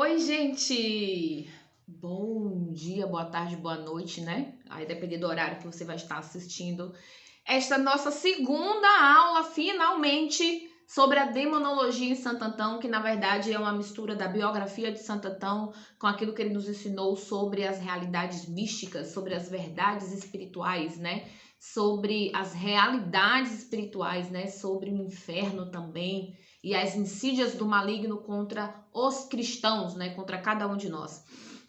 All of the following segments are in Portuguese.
Oi, gente! Bom dia, boa tarde, boa noite, né? Aí depende do horário que você vai estar assistindo esta nossa segunda aula, finalmente, sobre a demonologia em Santo Antão, que na verdade é uma mistura da biografia de Santo Antão com aquilo que ele nos ensinou sobre as realidades místicas, sobre as verdades espirituais, né? Sobre as realidades espirituais, né? Sobre o inferno também e as insídias do maligno contra os cristãos, né? Contra cada um de nós.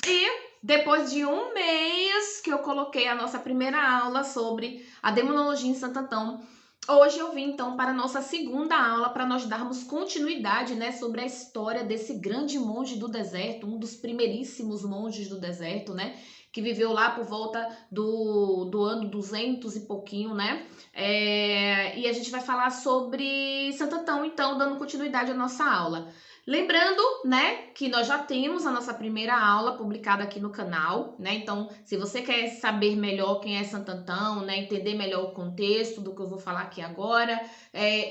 E depois de um mês que eu coloquei a nossa primeira aula sobre a demonologia em Santo Antão, hoje eu vim então para a nossa segunda aula para nós darmos continuidade, né, sobre a história desse grande monge do deserto, um dos primeiríssimos monges do deserto, né, que viveu lá por volta do ano 200 e pouquinho, né, e a gente vai falar sobre Santo Antão, então, dando continuidade à nossa aula. Lembrando, né, que nós já temos a nossa primeira aula publicada aqui no canal, né? Então, se você quer saber melhor quem é Santo Antão, né, entender melhor o contexto do que eu vou falar aqui agora,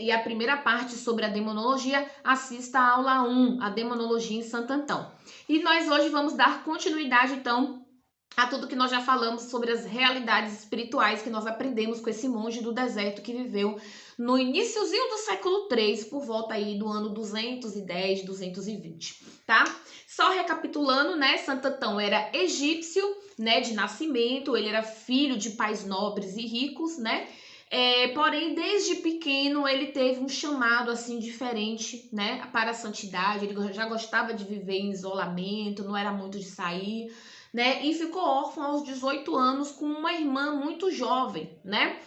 e a primeira parte sobre a demonologia, assista a aula 1, a demonologia em Santo Antão. E nós hoje vamos dar continuidade, então, a tudo que nós já falamos sobre as realidades espirituais que nós aprendemos com esse monge do deserto que viveu no iniciozinho do século 3, por volta aí do ano 210, 220, tá? Só recapitulando, né, Santo Antão era egípcio, né, de nascimento, ele era filho de pais nobres e ricos, né? Porém, desde pequeno, ele teve um chamado assim diferente, né, para a santidade. Ele já gostava de viver em isolamento, não era muito de sair, né? E ficou órfão aos 18 anos com uma irmã muito jovem, né?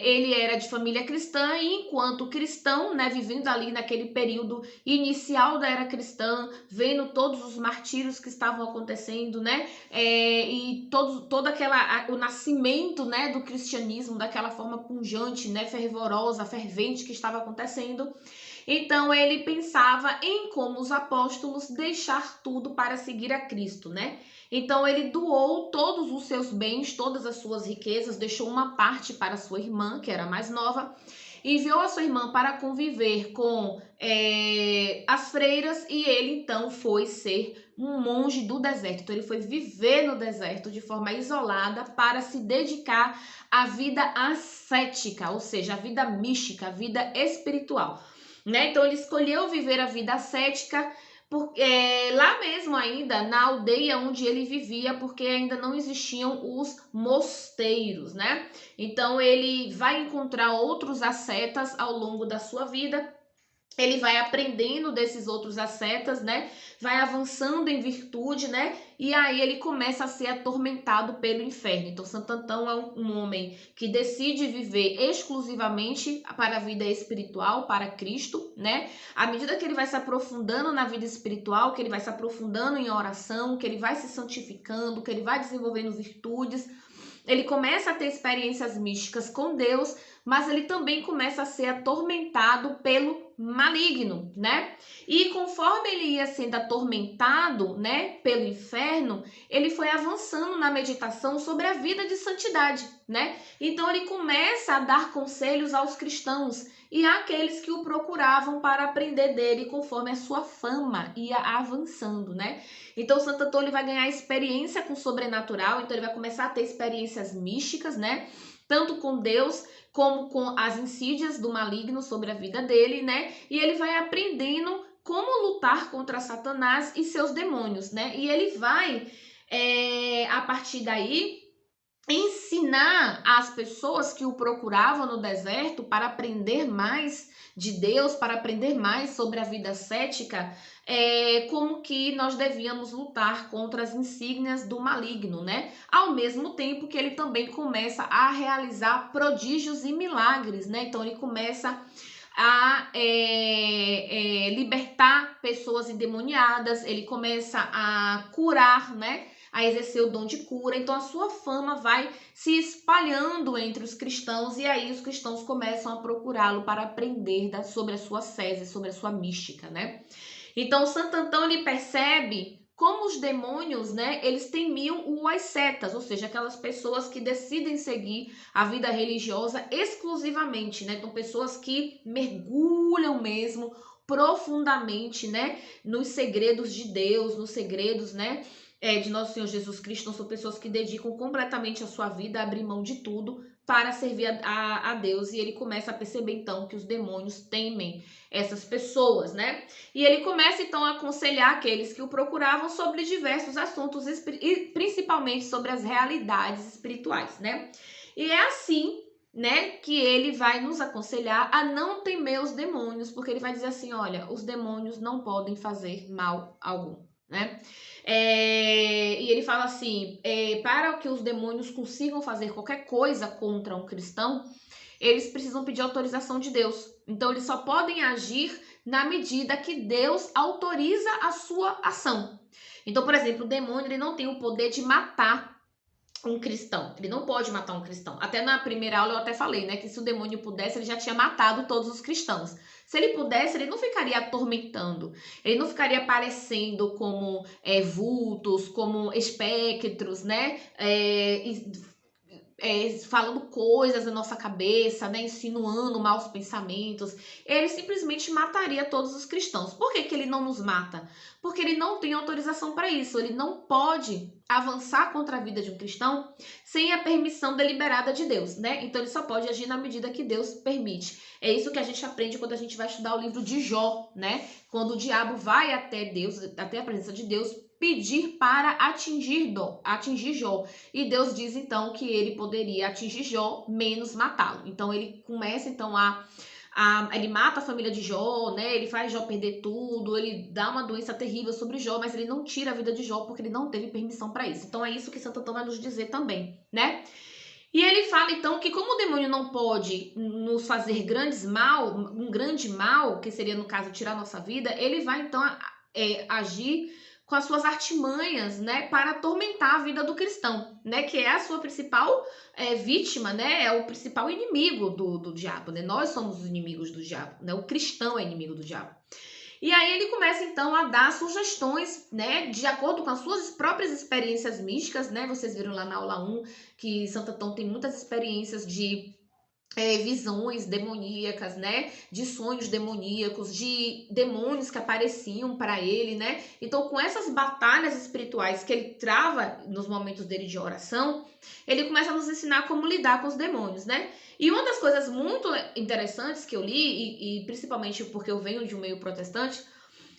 Ele era de família cristã e enquanto cristão, né, vivendo ali naquele período inicial da era cristã, vendo todos os martírios que estavam acontecendo, né, e todo o nascimento, né, do cristianismo, daquela forma pujante, né, fervorosa, fervente que estava acontecendo. Então ele pensava em como os apóstolos deixar tudo para seguir a Cristo, né? Então ele doou todos os seus bens, todas as suas riquezas, deixou uma parte para sua irmã, que era mais nova, enviou a sua irmã para conviver com as freiras e ele então foi ser um monge do deserto. Então ele foi viver no deserto de forma isolada para se dedicar à vida ascética, ou seja, à vida mística, à vida espiritual, né? Então ele escolheu viver a vida ascética lá mesmo ainda na aldeia onde ele vivia, porque ainda não existiam os mosteiros, né? Então ele vai encontrar outros ascetas ao longo da sua vida. Ele vai aprendendo desses outros ascetas, né? Vai avançando em virtude, né? E aí ele começa a ser atormentado pelo inferno. Então, Santo Antão é um homem que decide viver exclusivamente para a vida espiritual, para Cristo, né? À medida que ele vai se aprofundando na vida espiritual, que ele vai se aprofundando em oração, que ele vai se santificando, que ele vai desenvolvendo virtudes, ele começa a ter experiências místicas com Deus, mas ele também começa a ser atormentado pelo maligno, né? E conforme ele ia sendo atormentado, né, pelo inferno, ele foi avançando na meditação sobre a vida de santidade, né? Então ele começa a dar conselhos aos cristãos e àqueles que o procuravam para aprender dele conforme a sua fama ia avançando, né? Então Santo Antônio vai ganhar experiência com o sobrenatural, então ele vai começar a ter experiências místicas, né? Tanto com Deus como com as insídias do maligno sobre a vida dele, né? E ele vai aprendendo como lutar contra Satanás e seus demônios, né? E ele vai, a partir daí, ensinar as pessoas que o procuravam no deserto para aprender mais de Deus, para aprender mais sobre a vida ascética, como que nós devíamos lutar contra as insígnias do maligno, né? Ao mesmo tempo que ele também começa a realizar prodígios e milagres, né? Então ele começa a libertar pessoas endemoniadas, ele começa a curar, né? A exercer o dom de cura, então a sua fama vai se espalhando entre os cristãos e aí os cristãos começam a procurá-lo para aprender sobre a sua sese, sobre a sua mística, né? Então Santo Antão ele percebe como os demônios, né, eles temiam o ascetas, ou seja, aquelas pessoas que decidem seguir a vida religiosa exclusivamente, né? Então pessoas que mergulham mesmo profundamente, né, nos segredos de Deus, nos segredos, né, de nosso Senhor Jesus Cristo. Então, são pessoas que dedicam completamente a sua vida a abrir mão de tudo para servir a Deus. E ele começa a perceber, então, que os demônios temem essas pessoas, né? E ele começa, então, a aconselhar aqueles que o procuravam sobre diversos assuntos, e principalmente sobre as realidades espirituais, né? E é assim, né, que ele vai nos aconselhar a não temer os demônios, porque ele vai dizer assim, olha, os demônios não podem fazer mal algum, né? E ele fala assim, para que os demônios consigam fazer qualquer coisa contra um cristão, eles precisam pedir autorização de Deus. Então, eles só podem agir na medida que Deus autoriza a sua ação. Então, por exemplo, o demônio ele não tem o poder de matar um cristão. Ele não pode matar um cristão. Até na primeira aula eu até falei, né, que se o demônio pudesse, ele já tinha matado todos os cristãos. Se ele pudesse, ele não ficaria atormentando. Ele não ficaria aparecendo como vultos, como espectros, né? Falando coisas na nossa cabeça, né, insinuando maus pensamentos. Ele simplesmente mataria todos os cristãos. Por que que ele não nos mata? Porque ele não tem autorização para isso. Ele não pode avançar contra a vida de um cristão sem a permissão deliberada de Deus, né? Então ele só pode agir na medida que Deus permite. É isso que a gente aprende quando a gente vai estudar o livro de Jó, né? Quando o diabo vai até Deus, até a presença de Deus, pedir para atingir Jó. E Deus diz então que ele poderia atingir Jó, menos matá-lo. Então ele começa então ele mata a família de Jó, né? Ele faz Jó perder tudo, ele dá uma doença terrível sobre Jó, mas ele não tira a vida de Jó porque ele não teve permissão para isso. Então é isso que Santo Antão vai nos dizer também, né? E ele fala então que como o demônio não pode nos fazer um grande mal, que seria no caso tirar a nossa vida, ele vai então agir com as suas artimanhas, né, para atormentar a vida do cristão, né, que é a sua principal vítima, né, é o principal inimigo do diabo, né, nós somos os inimigos do diabo, né, o cristão é inimigo do diabo. E aí ele começa então a dar sugestões, né, de acordo com as suas próprias experiências místicas, né, vocês viram lá na aula 1 que Santo Antão tem muitas experiências de visões demoníacas, né? De sonhos demoníacos, de demônios que apareciam para ele, né? Então, com essas batalhas espirituais que ele trava nos momentos dele de oração, ele começa a nos ensinar como lidar com os demônios, né? E uma das coisas muito interessantes que eu li, e principalmente porque eu venho de um meio protestante,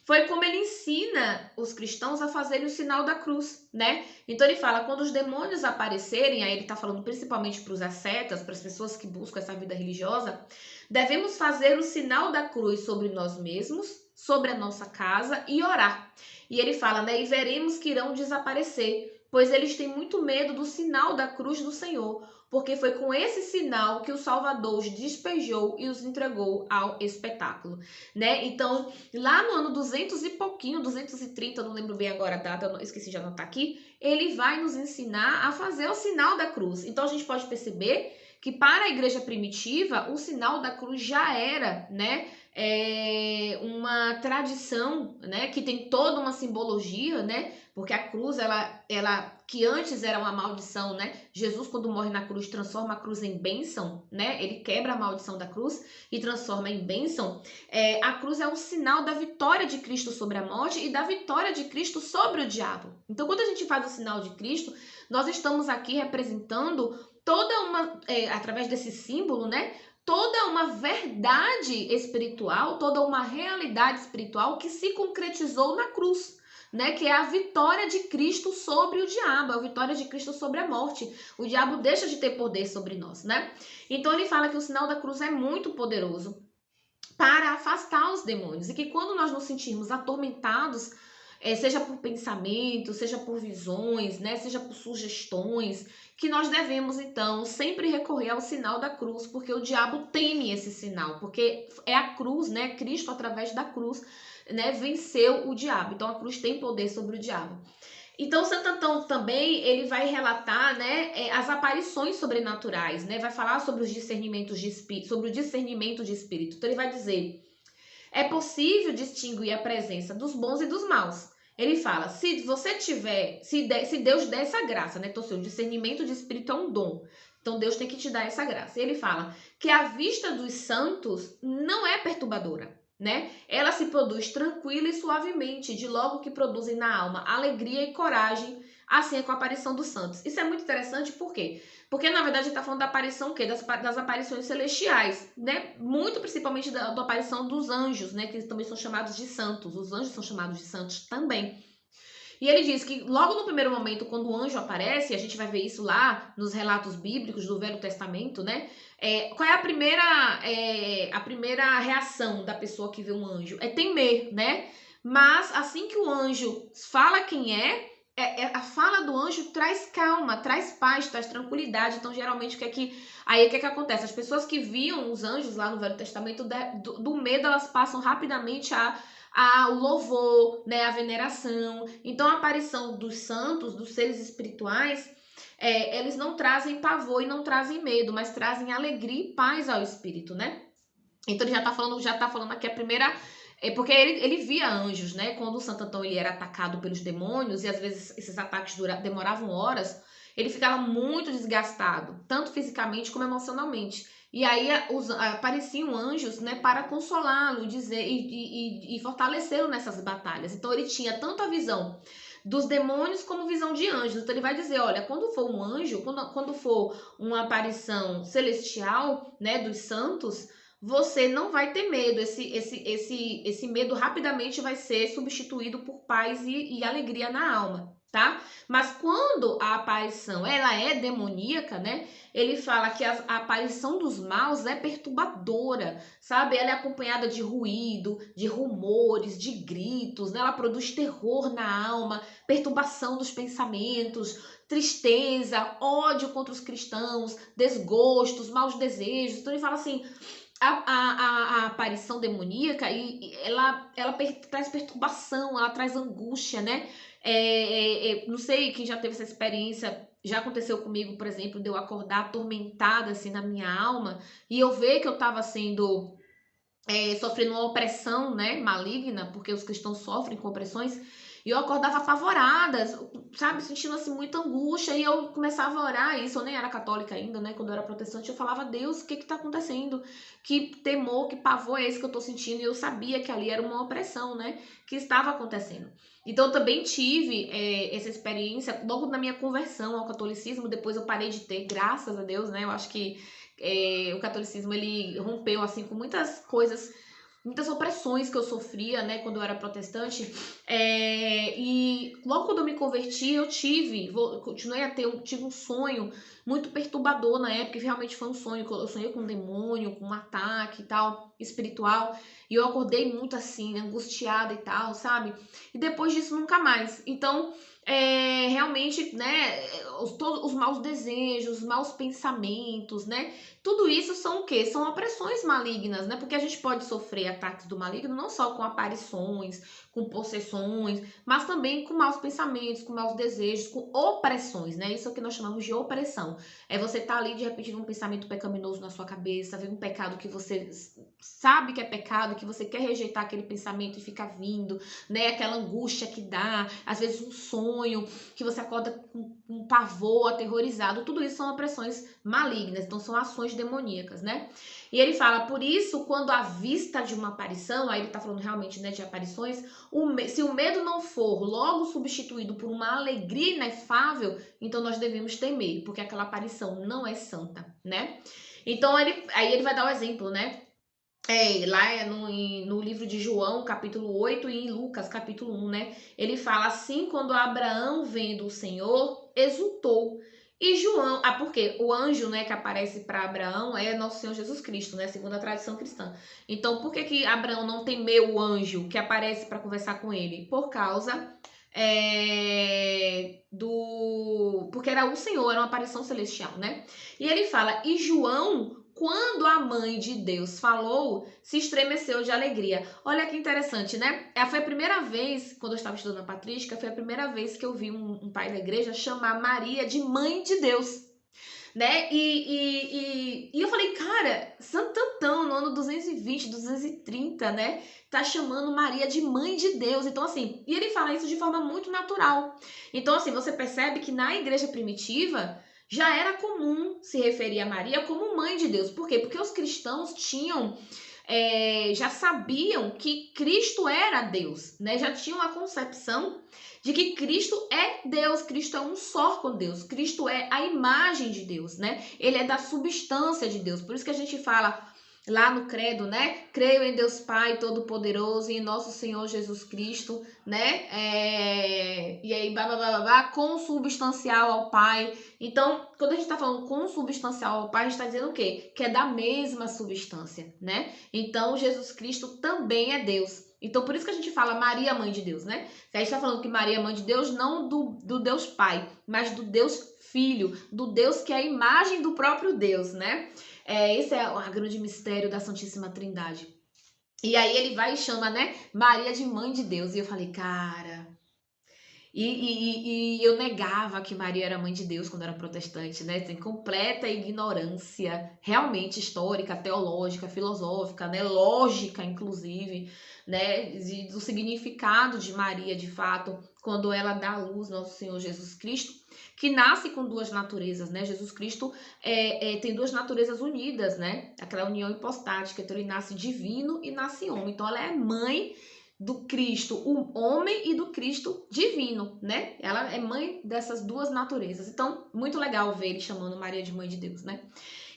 foi como ele ensina os cristãos a fazerem o sinal da cruz, né? Então ele fala, quando os demônios aparecerem, aí ele tá falando principalmente para os ascetas, para as pessoas que buscam essa vida religiosa, devemos fazer o sinal da cruz sobre nós mesmos, sobre a nossa casa e orar. E ele fala, né? E veremos que irão desaparecer, pois eles têm muito medo do sinal da cruz do Senhor, porque foi com esse sinal que o Salvador os despejou e os entregou ao espetáculo, né? Então, lá no ano 200 e pouquinho, 230, não lembro bem agora a data, eu esqueci de anotar aqui, ele vai nos ensinar a fazer o sinal da cruz. Então, a gente pode perceber que para a igreja primitiva, o sinal da cruz já era, né, uma tradição, né, que tem toda uma simbologia, né, porque a cruz, ela que antes era uma maldição, né, Jesus quando morre na cruz transforma a cruz em bênção, né, ele quebra a maldição da cruz e transforma em bênção. A cruz é um sinal da vitória de Cristo sobre a morte e da vitória de Cristo sobre o diabo. Então, quando a gente faz o sinal de Cristo, nós estamos aqui representando toda uma, através desse símbolo, né, toda uma verdade espiritual, toda uma realidade espiritual que se concretizou na cruz, né, que é a vitória de Cristo sobre o diabo, a vitória de Cristo sobre a morte. O diabo deixa de ter poder sobre nós, né? Então ele fala que o sinal da cruz é muito poderoso para afastar os demônios e que quando nós nos sentirmos atormentados, seja por pensamentos, seja por visões, né, seja por sugestões, que nós devemos, então, sempre recorrer ao sinal da cruz, porque o diabo teme esse sinal, porque é a cruz, né, Cristo, através da cruz, né, venceu o diabo. Então, a cruz tem poder sobre o diabo. Então, Santo Antão também, ele vai relatar, né, as aparições sobrenaturais, né, vai falar sobre os discernimentos de espírito, sobre o discernimento de espírito. Então, ele vai dizer, é possível distinguir a presença dos bons e dos maus. Ele fala, se você tiver, se Deus der essa graça, né? Então, o discernimento de espírito é um dom. Então, Deus tem que te dar essa graça. E ele fala que a vista dos santos não é perturbadora. né? Ela se produz tranquila e suavemente, de logo que produzem na alma alegria e coragem, assim é com a aparição dos santos. Isso é muito interessante, por quê? Porque, na verdade, a gente está falando da aparição o quê? Das aparições celestiais, né? Muito principalmente da aparição dos anjos, né? Que também são chamados de santos. Os anjos são chamados de santos também. E ele diz que logo no primeiro momento, quando o anjo aparece, a gente vai ver isso lá nos relatos bíblicos do Velho Testamento, né? Qual é a primeira reação da pessoa que vê um anjo? É temer, né? Mas assim que o anjo fala quem a fala do anjo traz calma, traz paz, traz tranquilidade. Então, geralmente, o que acontece? As pessoas que viam os anjos lá no Velho Testamento, do medo, elas passam rapidamente o louvor, né, a veneração. Então, a aparição dos santos, dos seres espirituais, eles não trazem pavor e não trazem medo, mas trazem alegria e paz ao espírito, né? Então, ele já tá falando aqui a primeira. Porque ele via anjos, né? Quando o Santo Antão ele era atacado pelos demônios, e às vezes esses ataques demoravam horas, ele ficava muito desgastado, tanto fisicamente como emocionalmente. E aí apareciam anjos, né, para consolá-lo, dizer e fortalecê-lo nessas batalhas. Então ele tinha tanto a visão dos demônios como visão de anjos. Então ele vai dizer, olha, quando for um anjo, quando for uma aparição celestial, né, dos santos, você não vai ter medo. Esse medo rapidamente vai ser substituído por paz e alegria na alma, tá? Mas quando a aparição ela é demoníaca, né? Ele fala que a aparição dos maus é perturbadora, sabe? Ela é acompanhada de ruído, de rumores, de gritos, né? Ela produz terror na alma, perturbação dos pensamentos, tristeza, ódio contra os cristãos, desgostos, maus desejos. Então ele fala assim, a aparição demoníaca ela traz perturbação, ela traz angústia, né? Não sei quem já teve essa experiência, já aconteceu comigo, por exemplo, de eu acordar atormentada assim na minha alma e eu ver que eu estava sendo sofrendo uma opressão, né, maligna, porque os cristãos sofrem com opressões, e eu acordava apavorada, sabe, sentindo assim muita angústia, e eu começava a orar. Isso eu nem era católica ainda, né, quando eu era protestante, eu falava, Deus, o que tá acontecendo? Que temor, que pavor é esse que eu tô sentindo? E eu sabia que ali era uma opressão, né, que estava acontecendo. Então eu também tive essa experiência logo na minha conversão ao catolicismo. Depois eu parei de ter, graças a Deus, né, eu acho que o catolicismo ele rompeu assim com muitas coisas, muitas opressões que eu sofria, né, quando eu era protestante. E logo quando eu me converti, continuei a ter, tive um sonho muito perturbador na época, e realmente foi um sonho, eu sonhei com um demônio, com um ataque e tal, espiritual, e eu acordei muito assim, angustiada e tal, sabe? E depois disso nunca mais. Então, realmente, né, todos os maus desejos, os maus pensamentos, né, tudo isso são o quê? São opressões malignas, né, porque a gente pode sofrer ataques do maligno não só com aparições, com possessões, mas também com maus pensamentos, com maus desejos, com opressões, né, isso é o que nós chamamos de opressão. É você tá ali, de repente, vê um pensamento pecaminoso na sua cabeça, vê um pecado que você sabe que é pecado, que você quer rejeitar aquele pensamento e fica vindo, né, aquela angústia que dá, às vezes um sonho, que você acorda com um pavor, aterrorizado, tudo isso são opressões malignas, então são ações demoníacas, né? E ele fala, por isso, quando à vista de uma aparição, aí ele tá falando realmente, né, de aparições, se o medo não for logo substituído por uma alegria inefável, então nós devemos temer, porque aquela aparição não é santa, né? Então, aí ele vai dar o exemplo, né? Lá no livro de João, capítulo 8, e em Lucas, capítulo 1, né? Ele fala assim, quando Abraão, vendo o Senhor, exultou. E João, porque o anjo, né, que aparece para Abraão é nosso Senhor Jesus Cristo, né, segundo a tradição cristã. Então, por que Abraão não temeu o anjo que aparece para conversar com ele? Por causa porque era o Senhor, era uma aparição celestial, né? E ele fala, e João, quando a mãe de Deus falou, se estremeceu de alegria. Olha que interessante, né? Foi a primeira vez, quando eu estava estudando a patrística, foi a primeira vez que eu vi um pai da igreja chamar Maria de mãe de Deus, né? E eu falei, cara, Santo Antão, no ano 220, 230, né? Tá chamando Maria de mãe de Deus. Então, assim, e ele fala isso de forma muito natural. Então, assim, você percebe que na igreja primitiva já era comum se referir a Maria como mãe de Deus. Por quê? Porque os cristãos tinham já sabiam que Cristo era Deus, né? Já tinham a concepção de que Cristo é Deus, Cristo é um só com Deus, Cristo é a imagem de Deus, né? Ele é da substância de Deus. Por isso que a gente fala lá no credo, né? Creio em Deus Pai Todo-Poderoso e em nosso Senhor Jesus Cristo, né? E aí, consubstancial ao Pai. Então, quando a gente está falando consubstancial ao Pai, a gente está dizendo o quê? Que é da mesma substância, né? Então, Jesus Cristo também é Deus. Então, por isso que a gente fala Maria, Mãe de Deus, né? A gente está falando que Maria é Mãe de Deus, não do Deus Pai, mas do Deus Filho, do Deus que é a imagem do próprio Deus, né? Esse é o grande mistério da Santíssima Trindade. E aí ele vai e chama, né, Maria de Mãe de Deus. E eu falei, cara... E eu negava que Maria era mãe de Deus quando era protestante, né? Tem completa ignorância realmente histórica, teológica, filosófica, né? Lógica, inclusive, né? Do significado de Maria, de fato, quando ela dá à luz nosso Senhor Jesus Cristo, que nasce com duas naturezas, né? Jesus Cristo tem duas naturezas unidas, né? Aquela união hipostática, então ele nasce divino e nasce homem. Então ela é mãe do Cristo, o homem, e do Cristo divino, né? Ela é mãe dessas duas naturezas. Então, muito legal ver ele chamando Maria de Mãe de Deus, né?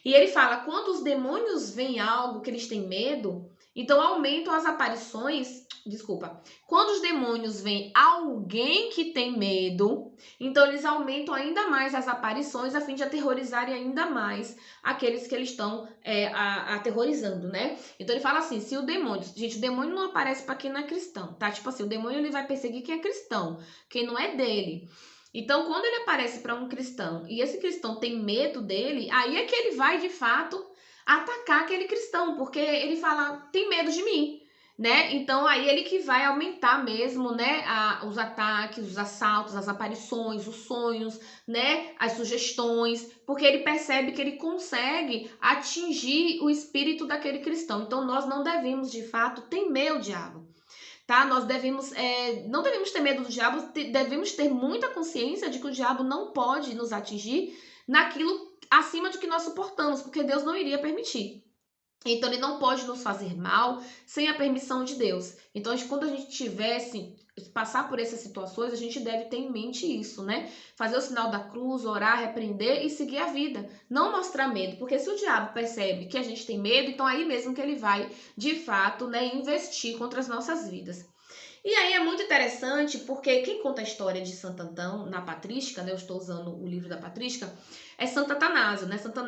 E ele fala, quando os demônios veem algo que eles têm medo, então aumentam as aparições. Desculpa. Quando os demônios veem alguém que tem medo, então eles aumentam ainda mais as aparições a fim de aterrorizarem ainda mais aqueles que eles estão aterrorizando, né? Então ele fala assim, se o demônio... Gente, o demônio não aparece para quem não é cristão, tá? Tipo assim, o demônio ele vai perseguir quem é cristão, quem não é dele. Então, quando ele aparece para um cristão e esse cristão tem medo dele, aí é que ele vai, de fato, atacar aquele cristão, porque ele fala, tem medo de mim, né? Então, aí ele que vai aumentar mesmo, né, os ataques, os assaltos, as aparições, os sonhos, né, as sugestões, porque ele percebe que ele consegue atingir o espírito daquele cristão. Então, nós não devemos, de fato, temer o diabo. Tá? Nós não devemos ter medo do diabo, devemos ter muita consciência de que o diabo não pode nos atingir naquilo acima de que nós suportamos, porque Deus não iria permitir. Então, ele não pode nos fazer mal sem a permissão de Deus. Então, quando a gente passar por essas situações, a gente deve ter em mente isso, né? Fazer o sinal da cruz, orar, repreender e seguir a vida. Não mostrar medo, porque se o diabo percebe que a gente tem medo, então aí mesmo que ele vai, de fato, né, investir contra as nossas vidas. E aí é muito interessante porque quem conta a história de Santo Antão na patrística, né, eu estou usando o livro da patrística, é Santo Atanásio, né? Santo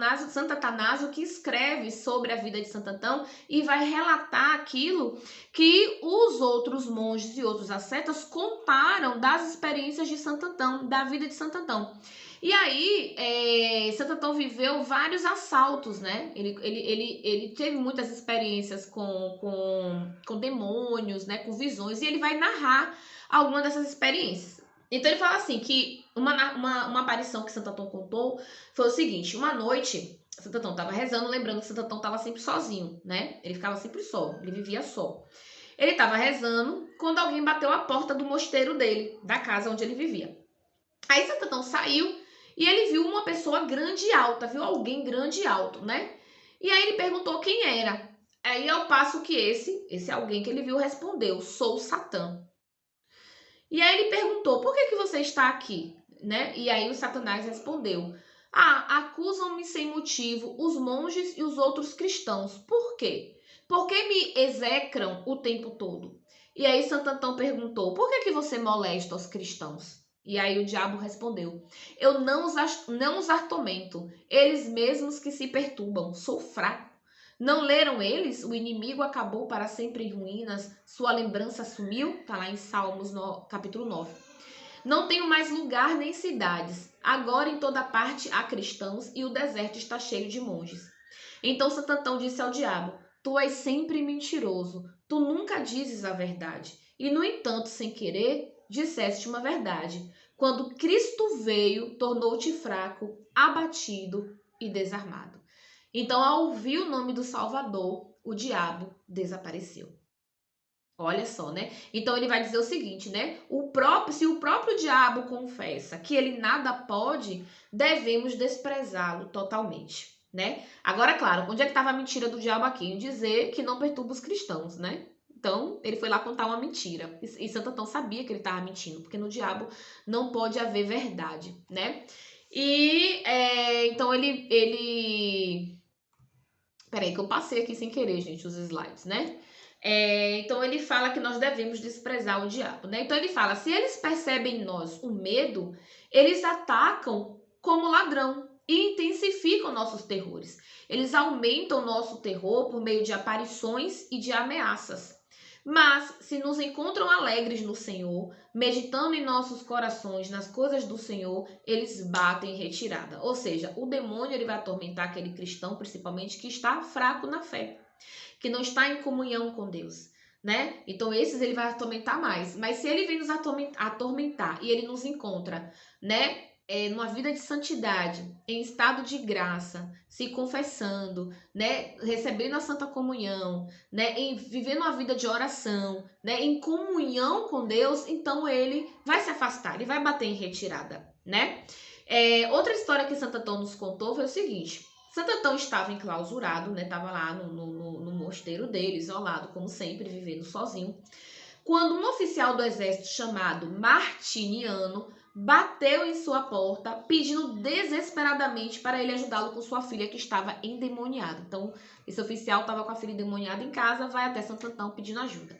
Atanásio que escreve sobre a vida de Santo Antão e vai relatar aquilo que os outros monges e outros ascetas contaram das experiências de Santo Antão, da vida de Santo Antão. E aí, Santo Antão viveu vários assaltos, né? Ele teve muitas experiências com demônios, né? Com visões, e ele vai narrar alguma dessas experiências. Então ele fala assim, que uma aparição que Santo Antão contou foi o seguinte, uma noite, Santo Antão estava rezando, lembrando que Santo Antão estava sempre sozinho, né? Ele ficava sempre só, ele vivia só. Ele estava rezando quando alguém bateu a porta do mosteiro dele, da casa onde ele vivia. Aí Santo Antão saiu e ele viu uma pessoa grande e alta, viu alguém grande e alto, né? E aí ele perguntou quem era. Aí ao passo que esse alguém que ele viu respondeu, sou Satã. E aí ele perguntou, por que você está aqui? Né? E aí o Satanás respondeu, acusam-me sem motivo os monges e os outros cristãos. Por quê? Por que me execram o tempo todo? E aí Santo Antão perguntou, por que você molesta os cristãos? E aí o diabo respondeu, eu não os atormento, eles mesmos que se perturbam, sou fraco. Não leram eles? O inimigo acabou para sempre em ruínas, sua lembrança sumiu? Está lá em Salmos, capítulo 9. Não tenho mais lugar nem cidades. Agora em toda parte há cristãos e o deserto está cheio de monges. Então Santo Antão disse ao diabo, tu és sempre mentiroso, tu nunca dizes a verdade. E no entanto, sem querer, disseste uma verdade. Quando Cristo veio, tornou-te fraco, abatido e desarmado. Então, ao ouvir o nome do Salvador, o diabo desapareceu. Olha só, né? Então, ele vai dizer o seguinte, né? Se o próprio diabo confessa que ele nada pode, devemos desprezá-lo totalmente. né? Agora, claro, onde é que estava a mentira do diabo aqui? Em dizer que não perturba os cristãos, né? Então, ele foi lá contar uma mentira. E Santo Antão sabia que ele estava mentindo, porque no diabo não pode haver verdade, né? E, então, Peraí, que eu passei aqui sem querer, gente, os slides, né? Então, ele fala que nós devemos desprezar o diabo, né? Então, ele fala, se eles percebem em nós o medo, eles atacam como ladrão e intensificam nossos terrores. Eles aumentam nosso terror por meio de aparições e de ameaças. Mas, se nos encontram alegres no Senhor, meditando em nossos corações nas coisas do Senhor, eles batem em retirada. Ou seja, o demônio ele vai atormentar aquele cristão, principalmente, que está fraco na fé, que não está em comunhão com Deus, né? Então, esses ele vai atormentar mais. Mas se ele vem nos atormentar e ele nos encontra, né? Numa vida de santidade, em estado de graça, se confessando, né, recebendo a Santa Comunhão, né, vivendo uma vida de oração, né, em comunhão com Deus, então ele vai se afastar, ele vai bater em retirada, né? Outra história que Santo Antão nos contou foi o seguinte: Santo Antão estava enclausurado, né, estava lá no mosteiro dele, isolado, como sempre, vivendo sozinho, quando um oficial do exército chamado Martiniano bateu em sua porta, pedindo desesperadamente para ele ajudá-lo com sua filha que estava endemoniada. Então, esse oficial estava com a filha endemoniada em casa, vai até Santo Antão pedindo ajuda.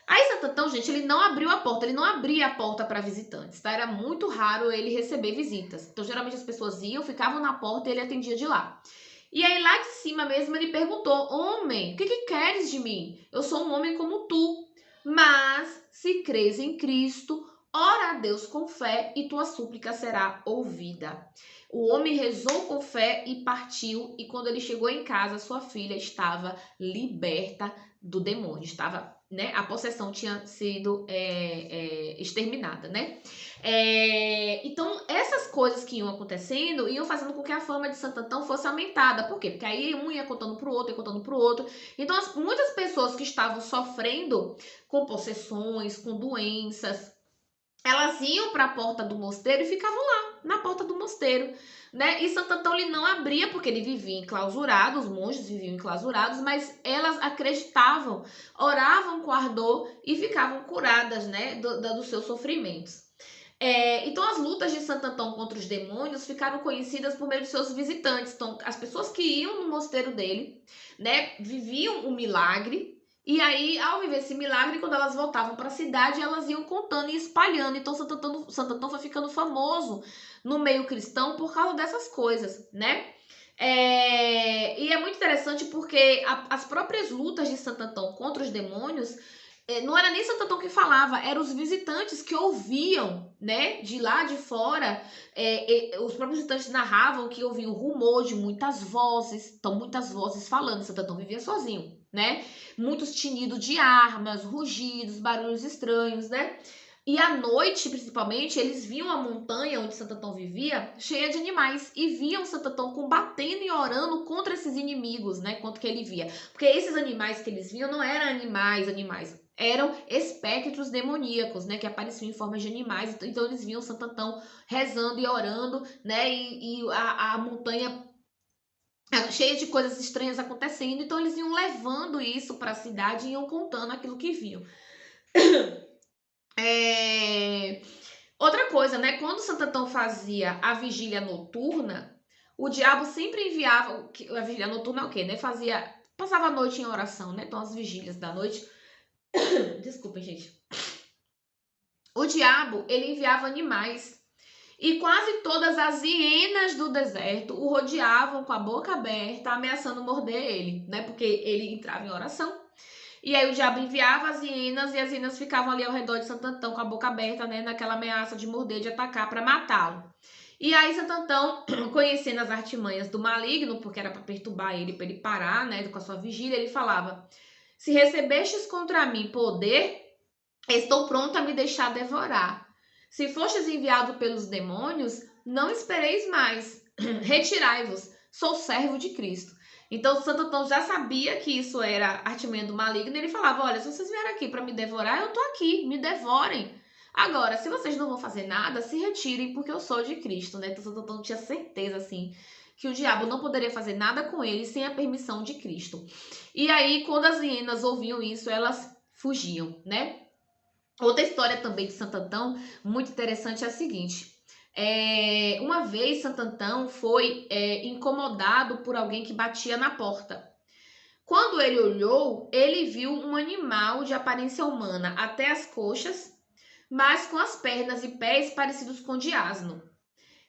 Aí Santo Antão, gente, ele não abriu a porta, ele não abria a porta para visitantes, tá? Era muito raro ele receber visitas. Então, geralmente as pessoas iam, ficavam na porta e ele atendia de lá. E aí, lá de cima mesmo, ele perguntou: homem, o que queres de mim? Eu sou um homem como tu. Mas, se crês em Cristo, ora a Deus com fé e tua súplica será ouvida. O homem rezou com fé e partiu, e quando ele chegou em casa, sua filha estava liberta do demônio, estava, né, a possessão tinha sido exterminada, né? Então, essas coisas que iam acontecendo iam fazendo com que a fama de Santo Antão fosse aumentada. Por quê? Porque aí um ia contando pro outro, ia contando pro outro. Então, muitas pessoas que estavam sofrendo com possessões, com doenças, elas iam para a porta do mosteiro e ficavam lá, na porta do mosteiro, né? E Santo Antão ele não abria porque ele vivia enclausurado, os monges viviam enclausurados, mas elas acreditavam, oravam com ardor e ficavam curadas, né, dos seus sofrimentos. Então, as lutas de Santo Antão contra os demônios ficaram conhecidas por meio de seus visitantes. Então, as pessoas que iam no mosteiro dele, né, viviam um milagre. E aí, ao viver esse milagre, quando elas voltavam para a cidade, elas iam contando e espalhando. Então, Santo Antão foi ficando famoso no meio cristão por causa dessas coisas, né? E é muito interessante porque as próprias lutas de Santo Antão contra os demônios não era nem Santo Antão que falava, eram os visitantes que ouviam, né, de lá de fora, os próprios visitantes narravam que ouviam o rumor de muitas vozes, então muitas vozes falando. Santo Antão vivia sozinho, né, muitos tinidos de armas, rugidos, barulhos estranhos, né, e à noite, principalmente, eles viam a montanha onde Santo Antão vivia cheia de animais e viam Santo Antão combatendo e orando contra esses inimigos, né, contra o que ele via, porque esses animais que eles viam não eram animais, eram espectros demoníacos, né, que apareciam em forma de animais. Então eles viam Santo Antão rezando e orando, né, e a montanha cheia de coisas estranhas acontecendo. Então eles iam levando isso para a cidade e iam contando aquilo que viam. Outra coisa, né, quando Santo Antão fazia a vigília noturna, o diabo sempre enviava, a vigília noturna é o quê, né, passava a noite em oração, né, então as vigílias da noite. Desculpem, gente. O diabo, ele enviava animais. E quase todas as hienas do deserto o rodeavam com a boca aberta, ameaçando morder ele, né? Porque ele entrava em oração. E aí o diabo enviava as hienas e as hienas ficavam ali ao redor de Santo Antão com a boca aberta, né? Naquela ameaça de morder, de atacar para matá-lo. E aí Santo Antão, conhecendo as artimanhas do maligno, porque era para perturbar ele, para ele parar, né? Com a sua vigília, ele falava: se recebestes contra mim poder, estou pronto a me deixar devorar. Se fostes enviado pelos demônios, não espereis mais. Retirai-vos, sou servo de Cristo. Então, Santo Antão já sabia que isso era artimanha do maligno. Ele falava: olha, se vocês vieram aqui para me devorar, eu tô aqui, me devorem. Agora, se vocês não vão fazer nada, se retirem, porque eu sou de Cristo, né? Então, Santo Antão tinha certeza, assim, que o diabo não poderia fazer nada com ele sem a permissão de Cristo. E aí, quando as hienas ouviam isso, elas fugiam, né? Outra história também de Santo Antão, muito interessante, é a seguinte. Uma vez Santo Antão foi incomodado por alguém que batia na porta. Quando ele olhou, ele viu um animal de aparência humana até as coxas, mas com as pernas e pés parecidos com de asno.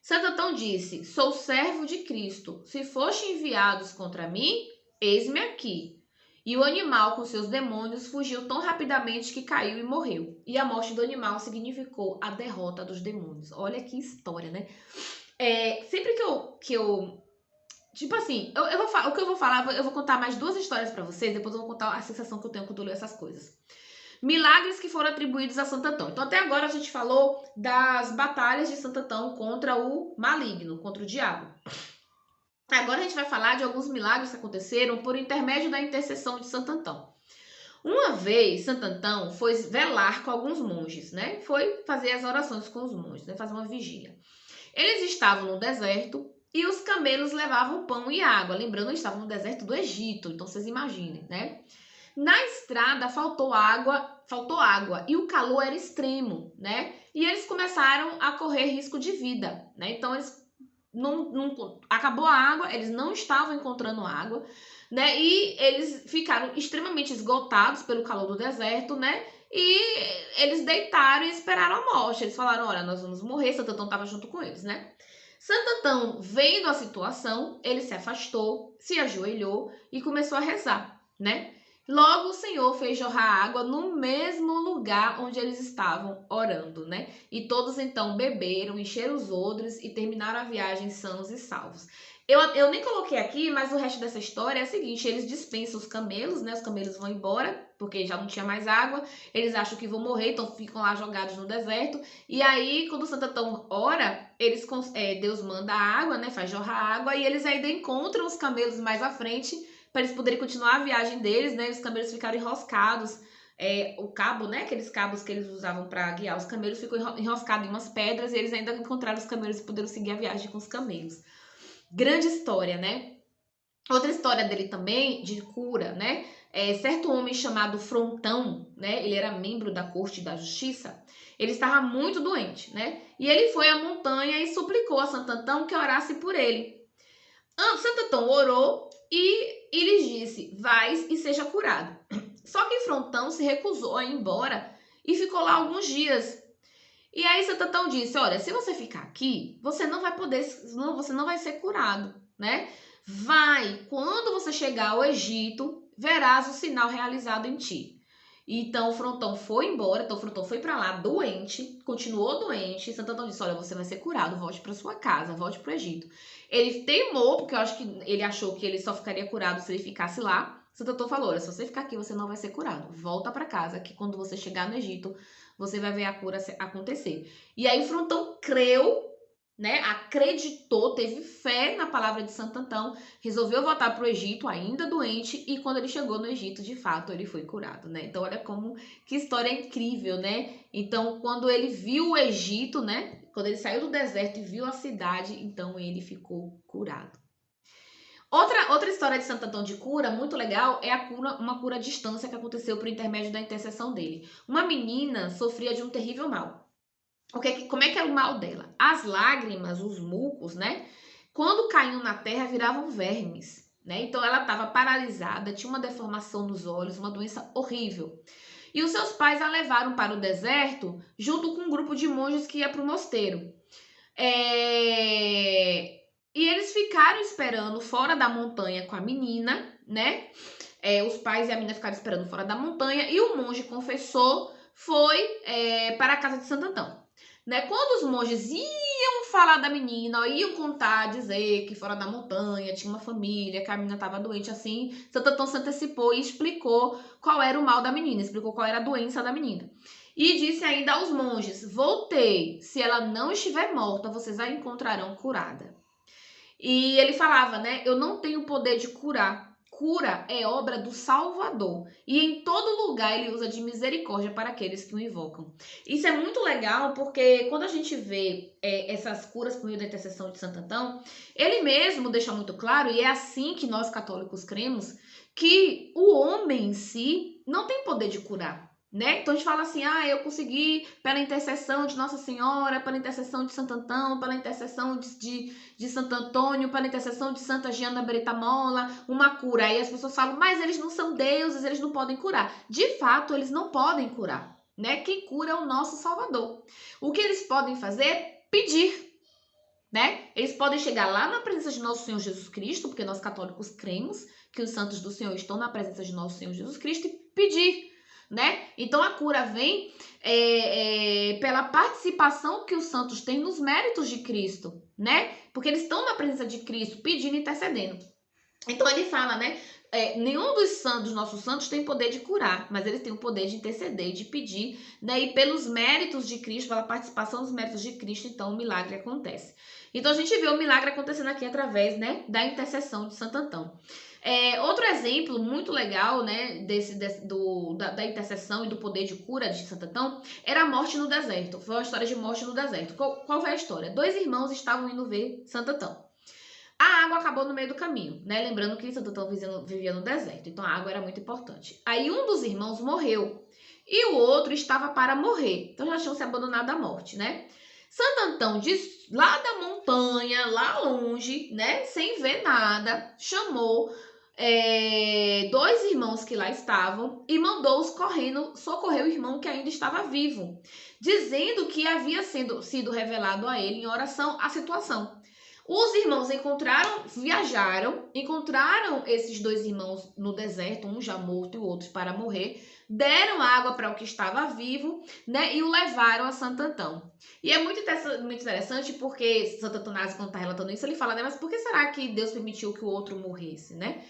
Santo Antão disse: sou servo de Cristo. Se foste enviados contra mim, eis-me aqui. E o animal, com seus demônios, fugiu tão rapidamente que caiu e morreu. E a morte do animal significou a derrota dos demônios. Olha que história, né? Sempre que eu tipo assim, o que eu vou falar, eu vou contar mais 2 histórias pra vocês, depois eu vou contar a sensação que eu tenho quando eu leio essas coisas. Milagres que foram atribuídos a Santo Antão. Então, até agora a gente falou das batalhas de Santo Antão contra o maligno, contra o diabo. Agora a gente vai falar de alguns milagres que aconteceram por intermédio da intercessão de Santo Antão. Uma vez, Santo Antão foi velar com alguns monges, né? Foi fazer as orações com os monges, né? Fazer uma vigília. Eles estavam no deserto e os camelos levavam pão e água. Lembrando, eles estavam no deserto do Egito, então vocês imaginem, né? Na estrada faltou água e o calor era extremo, né? E eles começaram a correr risco de vida, né? Então eles acabou a água, eles não estavam encontrando água, né? E eles ficaram extremamente esgotados pelo calor do deserto, né? E eles deitaram e esperaram a morte. Eles falaram: olha, nós vamos morrer. Santo Antão estava junto com eles, né? Santo Antão, vendo a situação, ele se afastou, se ajoelhou e começou a rezar, né? Logo o Senhor fez jorrar água no mesmo lugar onde eles estavam orando, né? E todos então beberam, encheram os odres e terminaram a viagem sãos e salvos. Eu nem coloquei aqui, mas o resto dessa história é o seguinte: eles dispensam os camelos, né? Os camelos vão embora, porque já não tinha mais água. Eles acham que vão morrer, então ficam lá jogados no deserto. E aí, quando o Santo Antão ora, Deus manda a água, né? Faz jorrar água, e eles ainda encontram os camelos mais à frente, para eles poderem continuar a viagem deles, né? Os camelos ficaram enroscados. O cabo, né? Aqueles cabos que eles usavam para guiar os camelos, ficou enroscado em umas pedras, e eles ainda encontraram os camelos e puderam seguir a viagem com os camelos. Grande história, né? Outra história dele também, de cura, né? Certo homem chamado Frontão, né? Ele era membro da corte da justiça. Ele estava muito doente, né? E ele foi à montanha e suplicou a Santo Antão que orasse por ele. Santo Antão orou e lhes disse: vais e seja curado. Só que Frontão se recusou a ir embora e ficou lá alguns dias. E aí Santo Antão disse: olha, se você ficar aqui, você não vai ser curado, né? Vai, quando você chegar ao Egito, verás o sinal realizado em ti. Então o Frontão foi embora, então o Frontão foi para lá doente, continuou doente. Santo Antão disse: olha, você vai ser curado, volte para sua casa, volte para o Egito. Ele teimou, porque eu acho que ele achou que ele só ficaria curado se ele ficasse lá. Santo Antão falou: olha, se você ficar aqui, você não vai ser curado. Volta para casa, que quando você chegar no Egito, você vai ver a cura acontecer. E aí Frontão creu, né? Acreditou, teve fé na palavra de Santo Antão, resolveu voltar para o Egito ainda doente, e quando ele chegou no Egito, de fato, ele foi curado, né? Então olha que história incrível, né? Então quando ele viu o Egito, né? Quando ele saiu do deserto e viu a cidade, então ele ficou curado. Outra história de Santo Antão de cura, muito legal, é uma cura à distância que aconteceu por intermédio da intercessão dele. Uma menina sofria de um terrível mal. Como é que era o mal dela? As lágrimas, os mucos, né? Quando caíam na terra, viravam vermes, né? Então ela estava paralisada, tinha uma deformação nos olhos, uma doença horrível. E os seus pais a levaram para o deserto junto com um grupo de monges que ia para o mosteiro. E eles ficaram esperando fora da montanha com a menina, né? Os pais e a menina ficaram esperando fora da montanha, e o monge confessor foi para a casa de Santo Antão. Né? Quando os monges iam falar da menina, iam contar, dizer que fora da montanha tinha uma família, que a menina estava doente assim, Santo Antão se antecipou e explicou qual era o mal da menina, explicou qual era a doença da menina. E disse ainda aos monges: voltei, se ela não estiver morta, vocês a encontrarão curada. E ele falava, né? Eu não tenho poder de curar cura é obra do Salvador. E em todo lugar ele usa de misericórdia para aqueles que o invocam. Isso é muito legal porque quando a gente vê essas curas por meio da intercessão de Santo Antão, ele mesmo deixa muito claro, e é assim que nós católicos cremos, que o homem em si não tem poder de curar. Né? Então a gente fala assim, eu consegui pela intercessão de Nossa Senhora, pela intercessão de Santo Antão, pela intercessão de Santo Antônio, pela intercessão de Santa Giana Beritamola, uma cura. Aí as pessoas falam, mas eles não são deuses, eles não podem curar. De fato, eles não podem curar, né? Quem cura é o nosso Salvador. O que eles podem fazer é pedir, né? Eles podem chegar lá na presença de nosso Senhor Jesus Cristo, porque nós católicos cremos que os santos do Senhor estão na presença de nosso Senhor Jesus Cristo, e pedir, né? Então a cura vem pela participação que os santos têm nos méritos de Cristo, né? Porque eles estão na presença de Cristo, pedindo e intercedendo. Então ele fala, né? Nenhum dos santos, nossos santos, tem poder de curar, mas eles têm o poder de interceder, de pedir, né? E pelos méritos de Cristo, pela participação dos méritos de Cristo, então o milagre acontece. Então a gente vê o milagre acontecendo aqui através, né, da intercessão de Santo Antão. Outro exemplo muito legal, né, da intercessão e do poder de cura de Santo Antão era a morte no deserto. Foi uma história de morte no deserto. Qual foi a história? 2 irmãos estavam indo ver Santo Antão. A água acabou no meio do caminho, né? Lembrando que Santo Antão vivia no deserto, então a água era muito importante. Aí um dos irmãos morreu e o outro estava para morrer. Então já tinham se abandonado à morte, né? Santo Antão, lá da montanha, lá longe, né? Sem ver nada, chamou 2 irmãos que lá estavam e mandou-os correndo socorrer o irmão que ainda estava vivo, dizendo que havia sido revelado a ele em oração a situação. Os irmãos viajaram, encontraram esses 2 irmãos no deserto, um já morto e o outro para morrer, deram água para o que estava vivo, né, e o levaram a Santo Antão. E é muito interessante porque Santo Antonásio, quando está relatando isso, ele fala, né, mas por que será que Deus permitiu que o outro morresse, né?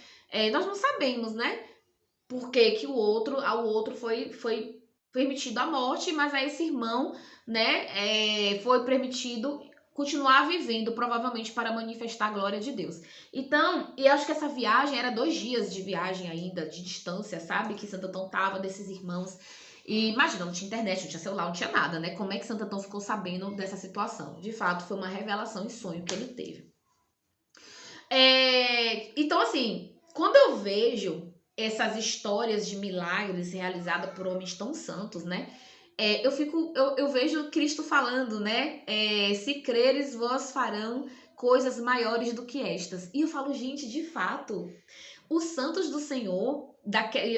Nós não sabemos, né, por que ao outro foi permitido a morte, mas a esse irmão, né, foi permitido continuar vivendo, provavelmente para manifestar a glória de Deus. Então, e acho que essa viagem era 2 dias de viagem ainda, de distância, sabe? Que Santo Antão tava desses irmãos. E imagina, não tinha internet, não tinha celular, não tinha nada, né? Como é que Santo Antão ficou sabendo dessa situação? De fato, foi uma revelação e sonho que ele teve. Então, assim, quando eu vejo essas histórias de milagres realizadas por homens tão santos, né? Eu vejo Cristo falando, né? Se creres, vós farão coisas maiores do que estas. E eu falo, gente, de fato, os santos do Senhor,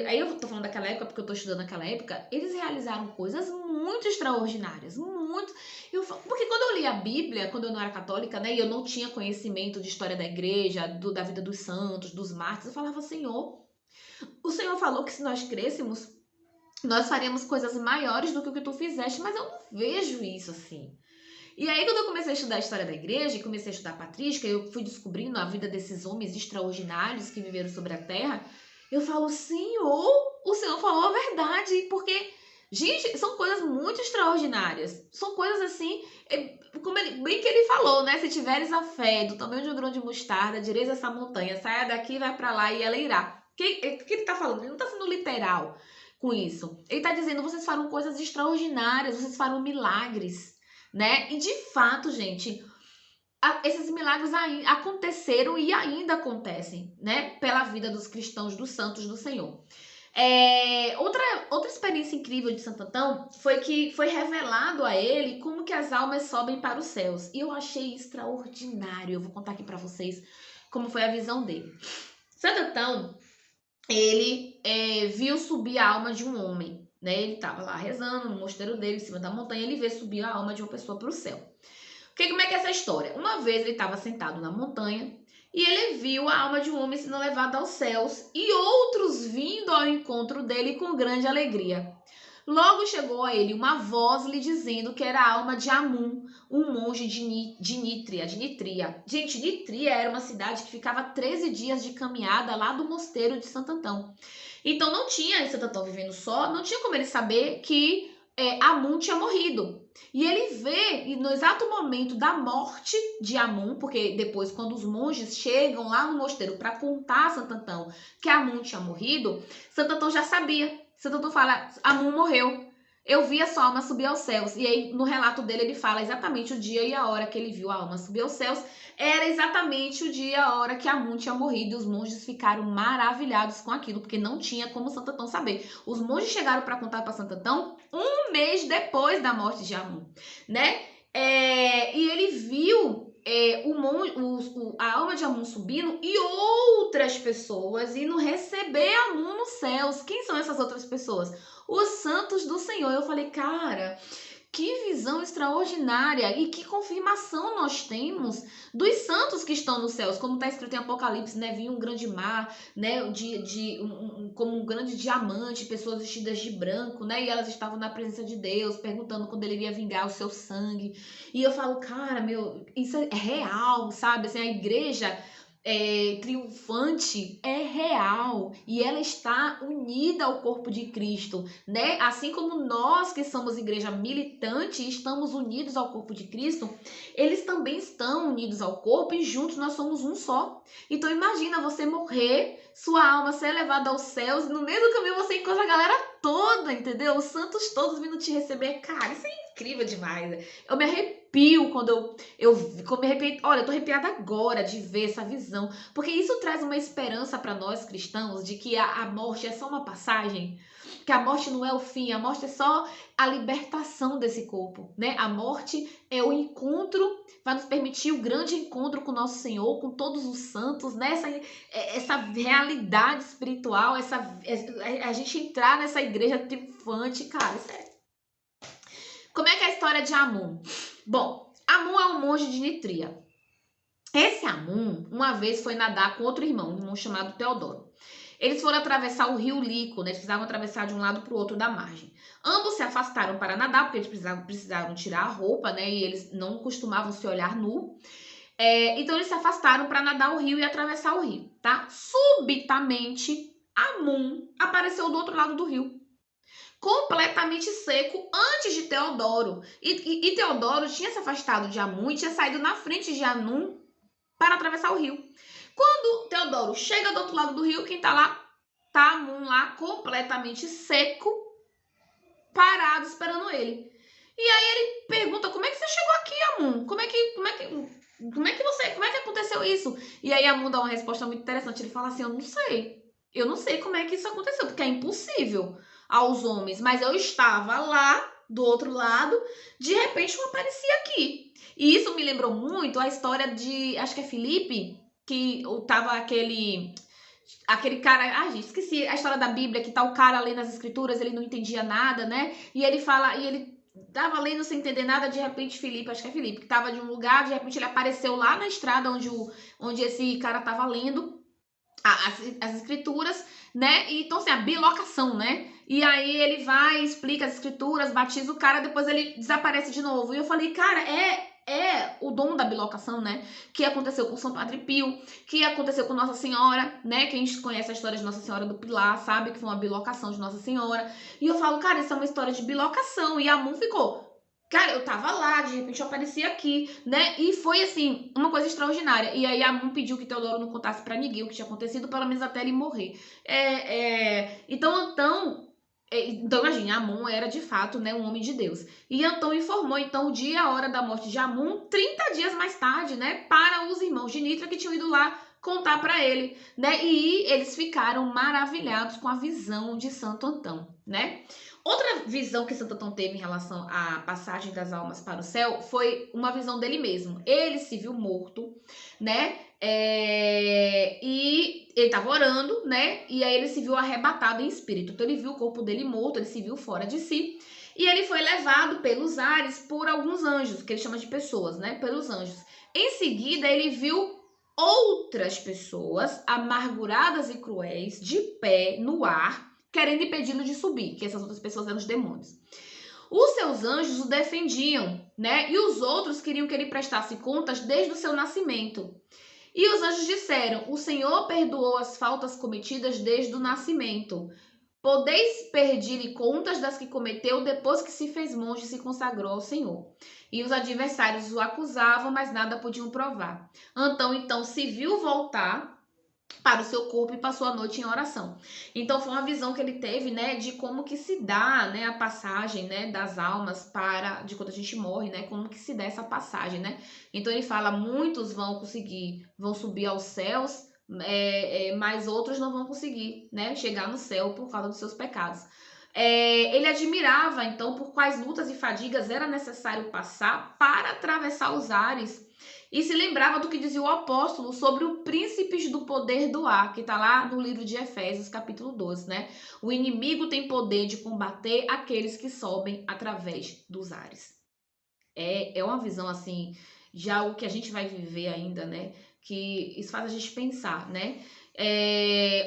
aí eu tô falando daquela época porque eu tô estudando naquela época, eles realizaram coisas muito extraordinárias, muito. Porque quando eu li a Bíblia, quando eu não era católica, né? E eu não tinha conhecimento de história da igreja, da vida dos santos, dos mártires, eu falava, Senhor, o Senhor falou que se nós crêssemos, nós faremos coisas maiores do que o que tu fizeste, mas eu não vejo isso assim. E aí, quando eu comecei a estudar a história da igreja e comecei a estudar a patrística, eu fui descobrindo a vida desses homens extraordinários que viveram sobre a terra, eu falo, Senhor, o Senhor falou a verdade, porque, gente, são coisas muito extraordinárias. São coisas assim, como bem que ele falou, né? Se tiveres a fé do tamanho de um grão de mostarda, direis essa montanha, saia daqui, vai pra lá e ela irá. O que ele tá falando? Ele não tá sendo literal com isso. Ele tá dizendo, vocês farão coisas extraordinárias, vocês farão milagres, né? E de fato, gente, esses milagres aconteceram e ainda acontecem, né? Pela vida dos cristãos, dos santos do Senhor. Outra experiência incrível de Santo Antão foi que foi revelado a ele como que as almas sobem para os céus. E eu achei extraordinário. Eu vou contar aqui para vocês como foi a visão dele. Santo Antão, ele viu subir a alma de um homem, né? Ele estava lá rezando no mosteiro dele, em cima da montanha, ele vê subir a alma de uma pessoa para o céu. Como é que é essa história? Uma vez ele estava sentado na montanha e ele viu a alma de um homem sendo levada aos céus e outros vindo ao encontro dele com grande alegria. Logo chegou a ele uma voz lhe dizendo que era a alma de Amun, um monge de Nitria. Gente, Nitria era uma cidade que ficava 13 dias de caminhada lá do mosteiro de Santo Antão. Então não tinha Santo Antão vivendo só, não tinha como ele saber que Amon tinha morrido. E ele vê, e no exato momento da morte de Amon, porque depois, quando os monges chegam lá no mosteiro para contar a Santo Antão que Amon tinha morrido, Santo Antão já sabia. Santo Antão fala, Amon morreu. Eu vi a sua alma subir aos céus. E aí, no relato dele, ele fala exatamente o dia e a hora que ele viu a alma subir aos céus. Era exatamente o dia e a hora que Amon tinha morrido. E os monges ficaram maravilhados com aquilo, porque não tinha como Santo Antão saber. Os monges chegaram para contar para Santo Antão um mês depois da morte de Amon, né? E ele viu a alma de Amon subindo e outras pessoas indo receber Amon nos céus. Quem são essas outras pessoas? Os santos do Senhor. Eu falei, cara, que visão extraordinária e que confirmação nós temos dos santos que estão nos céus, como está escrito em Apocalipse, né? Vinha um grande mar, né? Como um grande diamante, pessoas vestidas de branco, né? E elas estavam na presença de Deus, perguntando quando ele iria vingar o seu sangue. E eu falo, cara, isso é real, sabe? Assim, a igreja triunfante é real e ela está unida ao corpo de Cristo, né? Assim como nós que somos igreja militante estamos unidos ao corpo de Cristo, eles também estão unidos ao corpo e juntos nós somos um só. Então imagina você morrer, sua alma ser levada aos céus e no meio do caminho você encontra a galera toda, entendeu? Os santos todos vindo te receber. Cara, isso é incrível demais. Eu me arrepio quando eu me arrepio. Olha, eu tô arrepiada agora de ver essa visão, porque isso traz uma esperança para nós cristãos de que a morte é só uma passagem, que a morte não é o fim, a morte é só a libertação desse corpo, né? A morte é o encontro, vai nos permitir o grande encontro com o nosso Senhor, com todos os santos, né? Essa realidade espiritual, a gente entrar nessa igreja triunfante, cara, isso é... Como é que é a história de Amon? Bom, Amon é um monge de Nitria. Esse Amon, uma vez, foi nadar com outro irmão, um irmão chamado Teodoro. Eles foram atravessar o rio Lico, né? Eles precisavam atravessar de um lado para o outro da margem. Ambos se afastaram para nadar, porque eles precisaram tirar a roupa, né? E eles não costumavam se olhar nu. Então eles se afastaram para nadar o rio e atravessar o rio, tá? Subitamente, Amon apareceu do outro lado do rio, completamente seco antes de Teodoro. E Teodoro tinha se afastado de Amon e tinha saído na frente de Amon para atravessar o rio. Quando Teodoro chega do outro lado do rio, quem tá lá? Tá Amon lá, completamente seco, parado, esperando ele. E aí ele pergunta, como é que você chegou aqui, Amon? Como é que aconteceu isso? E aí Amon dá uma resposta muito interessante. Ele fala assim, eu não sei como é que isso aconteceu, porque é impossível aos homens, mas eu estava lá do outro lado, de repente eu apareci aqui. E isso me lembrou muito a história de, acho que é Filipe, que tava aquele cara, gente, esqueci a história da Bíblia, que tá o cara lendo as escrituras, ele não entendia nada, né? E ele tava lendo sem entender nada, de repente Filipe, acho que é Filipe, que tava de um lugar, de repente ele apareceu lá na estrada onde esse cara tava lendo as escrituras, né? E, então, assim, a bilocação, né? E aí ele vai, explica as escrituras, batiza o cara, depois ele desaparece de novo. E eu falei, cara, é o dom da bilocação, né? Que aconteceu com São Padre Pio, que aconteceu com Nossa Senhora, né? Quem conhece a história de Nossa Senhora do Pilar sabe que foi uma bilocação de Nossa Senhora. E eu falo, cara, isso é uma história de bilocação. E a Amon ficou... Cara, eu tava lá, de repente eu apareci aqui, né? E foi, assim, uma coisa extraordinária. E aí a Amon pediu que Teodoro não contasse pra ninguém o que tinha acontecido, pelo menos até ele morrer. Então, imagine, Amon era, de fato, né, um homem de Deus. E Antão informou, então, o dia e a hora da morte de Amon, 30 dias mais tarde, né? Para os irmãos de Nitra que tinham ido lá contar para ele, né? E eles ficaram maravilhados com a visão de Santo Antão, né? Outra visão que Santo Antão teve em relação à passagem das almas para o céu foi uma visão dele mesmo. Ele se viu morto, né? E ele estava orando, né? E aí ele se viu arrebatado em espírito. Então ele viu o corpo dele morto, ele se viu fora de si. E ele foi levado pelos ares por alguns anjos, que ele chama de pessoas, né? Pelos anjos. Em seguida, ele viu outras pessoas amarguradas e cruéis, de pé no ar, querendo impedi-lo de subir, que essas outras pessoas eram os demônios. Os seus anjos o defendiam, né? E os outros queriam que ele prestasse contas desde o seu nascimento. E os anjos disseram, o Senhor perdoou as faltas cometidas desde o nascimento. Podeis pedir contas das que cometeu depois que se fez monge e se consagrou ao Senhor. E os adversários o acusavam, mas nada podiam provar. Então se viu voltar para o seu corpo e passou a noite em oração. Então foi uma visão que ele teve, né, de como que se dá, né, a passagem, né, das almas para de quando a gente morre, né, como que se dá essa passagem, né? Então ele fala, muitos vão subir aos céus, mas outros não vão conseguir, né, chegar no céu por causa dos seus pecados. Ele admirava, então, por quais lutas e fadigas era necessário passar para atravessar os ares. E se lembrava do que dizia o apóstolo sobre o príncipes do poder do ar, que está lá no livro de Efésios, capítulo 12, né? O inimigo tem poder de combater aqueles que sobem através dos ares. É uma visão, assim, de algo que a gente vai viver ainda, né? Que isso faz a gente pensar, né?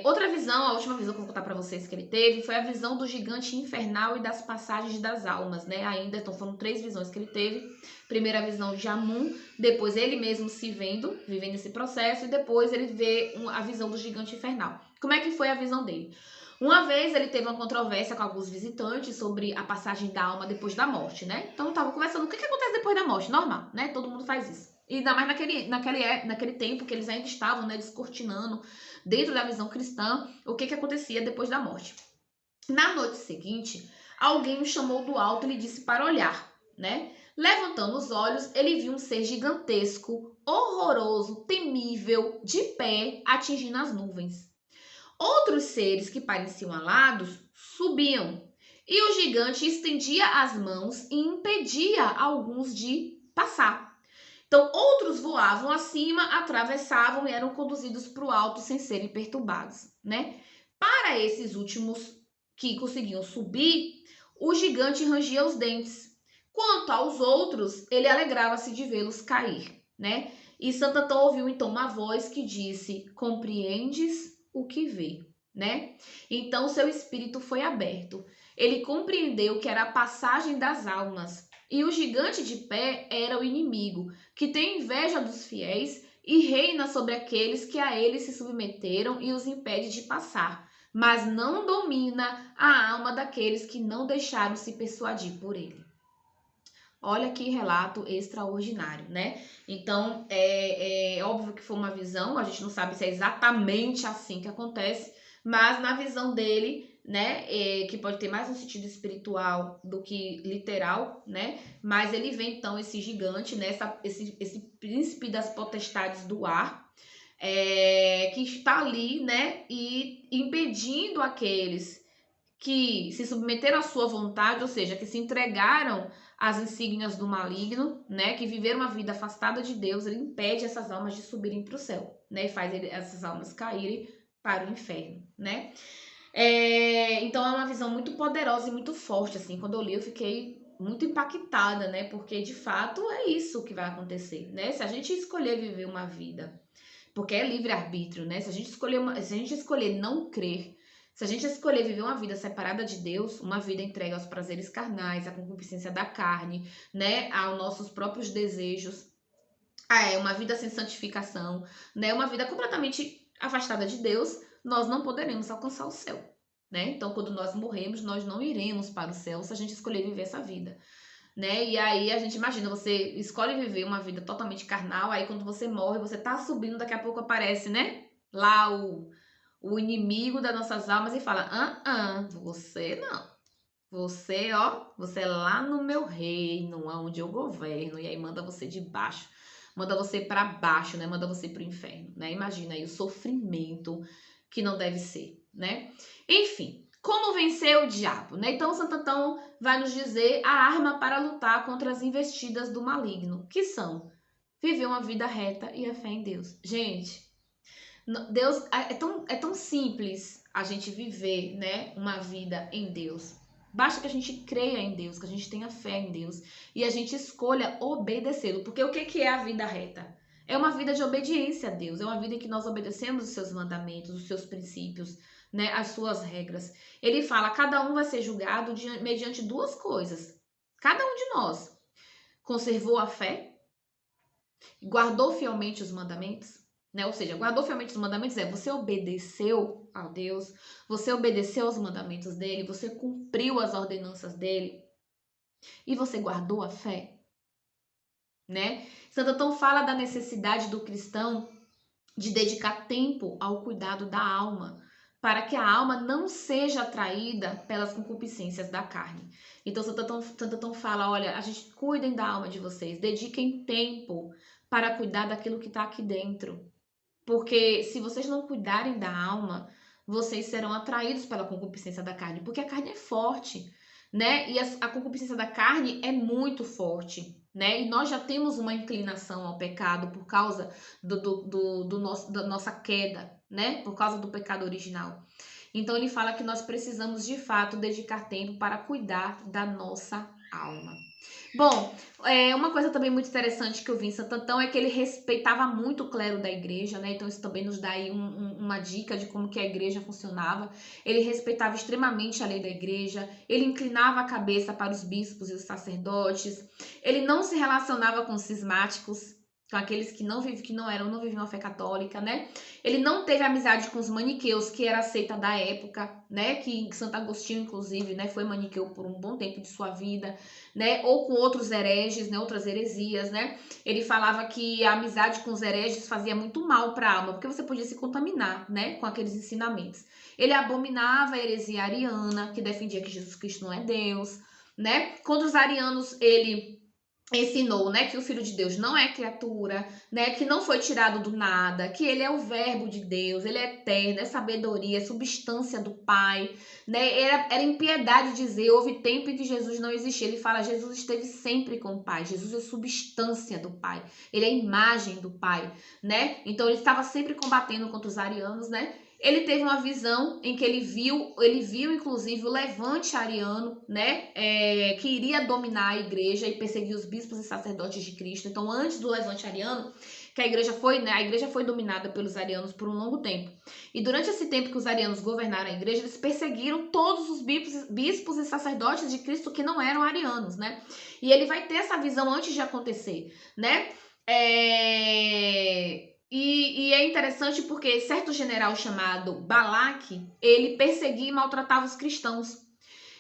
Outra visão, a última visão que eu vou contar para vocês que ele teve, foi a visão do gigante infernal e das passagens das almas, né? Ainda, então foram 3 visões que ele teve. Primeira visão de Amun, depois ele mesmo se vivendo esse processo, e depois ele vê a visão do gigante infernal. Como é que foi a visão dele? Uma vez ele teve uma controvérsia com alguns visitantes sobre a passagem da alma depois da morte, né? Então estavam conversando, o que acontece depois da morte? Normal, né? Todo mundo faz isso. E ainda mais naquele tempo que eles ainda estavam, né, descortinando dentro da visão cristã o que acontecia depois da morte. Na noite seguinte, alguém o chamou do alto e lhe disse para olhar, né? Levantando os olhos, ele viu um ser gigantesco, horroroso, temível, de pé, atingindo as nuvens. Outros seres que pareciam alados subiam, e o gigante estendia as mãos e impedia alguns de passar. Então, outros voavam acima, atravessavam e eram conduzidos para o alto sem serem perturbados, né? Para esses últimos que conseguiam subir, o gigante rangia os dentes. Quanto aos outros, ele alegrava-se de vê-los cair, né? E Santo Antão ouviu então uma voz que disse: compreendes o que vê, né? Então seu espírito foi aberto. Ele compreendeu que era a passagem das almas. E o gigante de pé era o inimigo, que tem inveja dos fiéis e reina sobre aqueles que a ele se submeteram e os impede de passar, mas não domina a alma daqueles que não deixaram se persuadir por ele. Olha que relato extraordinário, né? Então, é óbvio que foi uma visão, a gente não sabe se é exatamente assim que acontece, mas na visão dele, né, que pode ter mais um sentido espiritual do que literal, né? Mas ele vê então esse gigante, né, esse príncipe das potestades do ar, que está ali, né, e impedindo aqueles que se submeteram à sua vontade, ou seja, que se entregaram às insígnias do maligno, né, que viveram uma vida afastada de Deus, ele impede essas almas de subirem para o céu, né, e faz essas almas caírem para o inferno, né. Então é uma visão muito poderosa e muito forte, assim, quando eu li eu fiquei muito impactada, né, porque de fato é isso que vai acontecer, né, se a gente escolher viver uma vida, porque é livre-arbítrio, né, se a gente escolher não crer, se a gente escolher viver uma vida separada de Deus, uma vida entregue aos prazeres carnais, à concupiscência da carne, né, aos nossos próprios desejos, uma vida sem santificação, né, uma vida completamente afastada de Deus, nós não poderemos alcançar o céu, né? Então, quando nós morremos, nós não iremos para o céu se a gente escolher viver essa vida, né? E aí a gente imagina, você escolhe viver uma vida totalmente carnal, aí quando você morre, você tá subindo, daqui a pouco aparece, né? Lá o inimigo das nossas almas e fala: você não. Você é lá no meu reino, onde eu governo, e aí manda você de baixo, manda você para baixo, né? Manda você pro inferno, né? Imagina aí o sofrimento que não deve ser, né? Enfim, como vencer o diabo, né? Então, Santo Antão vai nos dizer a arma para lutar contra as investidas do maligno, que são viver uma vida reta e a fé em Deus. Gente, Deus é tão simples a gente viver, né, uma vida em Deus. Basta que a gente creia em Deus, que a gente tenha fé em Deus e a gente escolha obedecê-lo. Porque o que é a vida reta? É uma vida de obediência a Deus, é uma vida em que nós obedecemos os seus mandamentos, os seus princípios, né, as suas regras. Ele fala, cada um vai ser julgado mediante 2 coisas. Cada um de nós conservou a fé, guardou fielmente os mandamentos, né? Ou seja, guardou fielmente os mandamentos você obedeceu a Deus, você obedeceu aos mandamentos dele, você cumpriu as ordenanças dele e você guardou a fé, né? Santo Antão fala da necessidade do cristão de dedicar tempo ao cuidado da alma, para que a alma não seja atraída pelas concupiscências da carne. Então, Santo Antão fala, olha, a gente cuidem da alma de vocês, dediquem tempo para cuidar daquilo que está aqui dentro. Porque se vocês não cuidarem da alma, vocês serão atraídos pela concupiscência da carne, porque a carne é forte, né? E a concupiscência da carne é muito forte, né? E nós já temos uma inclinação ao pecado por causa da nossa queda, né? Por causa do pecado original. Então ele fala que nós precisamos de fato dedicar tempo para cuidar da nossa alma. Bom, uma coisa também muito interessante que eu vi em Santo Antão é que ele respeitava muito o clero da igreja, né? Então isso também nos dá aí uma dica de como que a igreja funcionava. Ele respeitava extremamente a lei da igreja, ele inclinava a cabeça para os bispos e os sacerdotes, ele não se relacionava com cismáticos, com aqueles que não viviam a fé católica, né? Ele não teve amizade com os maniqueus, que era a seita da época, né? Que Santo Agostinho, inclusive, né, foi maniqueu por um bom tempo de sua vida, né? Ou com outros hereges, né? Outras heresias, né? Ele falava que a amizade com os hereges fazia muito mal para a alma, porque você podia se contaminar, né? Com aqueles ensinamentos. Ele abominava a heresia ariana, que defendia que Jesus Cristo não é Deus, né? Contra os arianos, ele ensinou, né, que o Filho de Deus não é criatura, né, que não foi tirado do nada, que ele é o verbo de Deus, ele é eterno, é sabedoria, é substância do Pai, né, era impiedade dizer, houve tempo em que Jesus não existia, ele fala, Jesus esteve sempre com o Pai, Jesus é substância do Pai, ele é a imagem do Pai, né, então ele estava sempre combatendo contra os arianos, né, ele teve uma visão em que ele viu inclusive o levante ariano, né, que iria dominar a igreja e perseguir os bispos e sacerdotes de Cristo. Então, antes do levante ariano, que a igreja foi dominada pelos arianos por um longo tempo. E durante esse tempo que os arianos governaram a igreja, eles perseguiram todos os bispos e sacerdotes de Cristo que não eram arianos, né? E ele vai ter essa visão antes de acontecer, né? E é interessante porque certo general chamado Balaque, ele perseguia e maltratava os cristãos.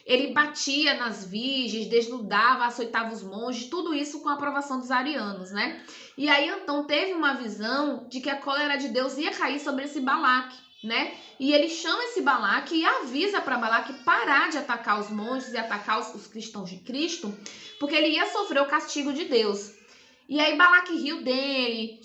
Ele batia nas virgens, desnudava, açoitava os monges, tudo isso com a aprovação dos arianos, né? E aí Antão teve uma visão de que a cólera de Deus ia cair sobre esse Balaque, né? E ele chama esse Balaque e avisa para Balaque parar de atacar os monges e atacar os cristãos de Cristo, porque ele ia sofrer o castigo de Deus. E aí Balaque riu dele,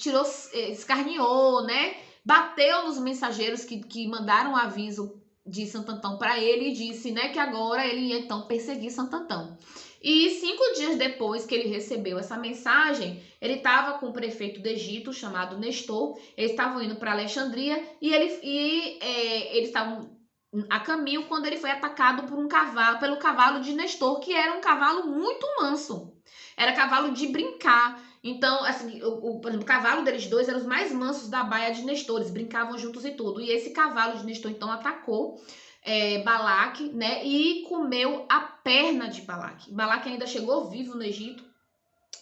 escarneou, né? Bateu nos mensageiros que mandaram o aviso de Santo Antão para ele e disse, né, que agora ele ia então perseguir Santo Antão. E 5 dias depois que ele recebeu essa mensagem, ele estava com o prefeito do Egito, chamado Nestor, eles estavam indo para Alexandria e eles estavam a caminho quando ele foi atacado pelo cavalo de Nestor, que era um cavalo muito manso. Era cavalo de brincar. Então, assim, por exemplo, o cavalo deles dois eram os mais mansos da baia de Nestor, eles brincavam juntos e tudo. E esse cavalo de Nestor, então, atacou Balaque, né, e comeu a perna de Balaque. Balaque ainda chegou vivo no Egito,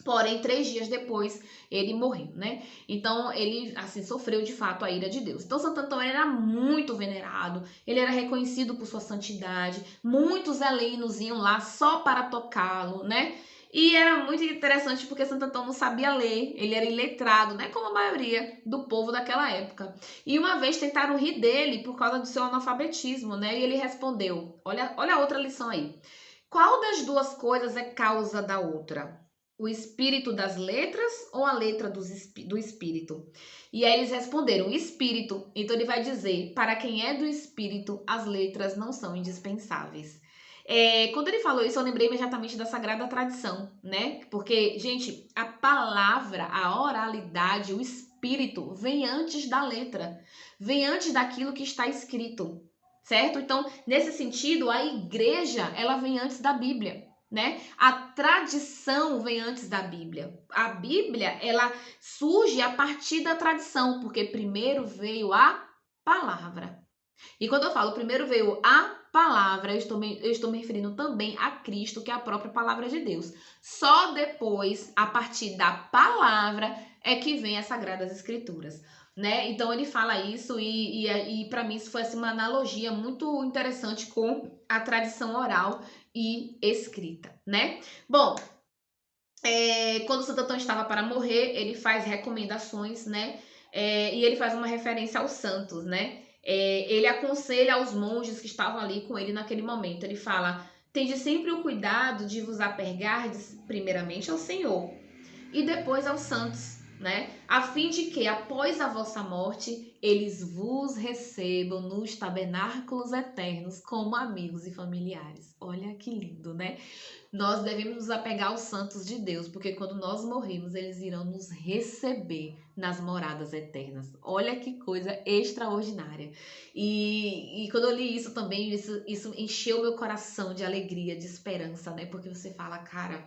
porém, 3 dias depois, ele morreu, né? Então, ele, assim, sofreu de fato a ira de Deus. Então, Santo Antão era muito venerado, ele era reconhecido por sua santidade, muitos helenos iam lá só para tocá-lo, né? E era muito interessante porque Santo Antão não sabia ler, ele era iletrado, né? Como a maioria do povo daquela época. E uma vez tentaram rir dele por causa do seu analfabetismo, né? E ele respondeu, olha a outra lição aí. Qual das duas coisas é causa da outra? O espírito das letras ou a letra do espírito? E aí eles responderam, espírito. Então ele vai dizer, para quem é do espírito, as letras não são indispensáveis. Quando ele falou isso, eu lembrei imediatamente da Sagrada Tradição, né? Porque, gente, a palavra, a oralidade, o espírito vem antes da letra, vem antes daquilo que está escrito, certo? Então, nesse sentido, a igreja, ela vem antes da Bíblia, né? A tradição vem antes da Bíblia. A Bíblia, ela surge a partir da tradição, porque primeiro veio a palavra. E quando eu falo primeiro veio a palavra, eu estou me referindo também a Cristo, que é a própria palavra de Deus. Só depois, a partir da palavra, é que vem as Sagradas Escrituras. né? Então ele fala isso e para mim isso foi assim, uma analogia muito interessante com a tradição oral e escrita, né? Bom, quando Santo Antão estava para morrer, ele faz recomendações, né? E ele faz uma referência aos santos, né? Ele aconselha aos monges que estavam ali com ele naquele momento. Ele fala: tende sempre o cuidado de vos apegardes primeiramente ao Senhor e depois aos santos, né? A fim de que, após a vossa morte, eles vos recebam nos tabernáculos eternos como amigos e familiares. Olha que lindo, né? Nós devemos nos apegar aos santos de Deus, porque quando nós morrermos, eles irão nos receber nas moradas eternas. Olha que coisa extraordinária. E quando eu li isso também, isso encheu meu coração de alegria, de esperança, né? Porque você fala, cara,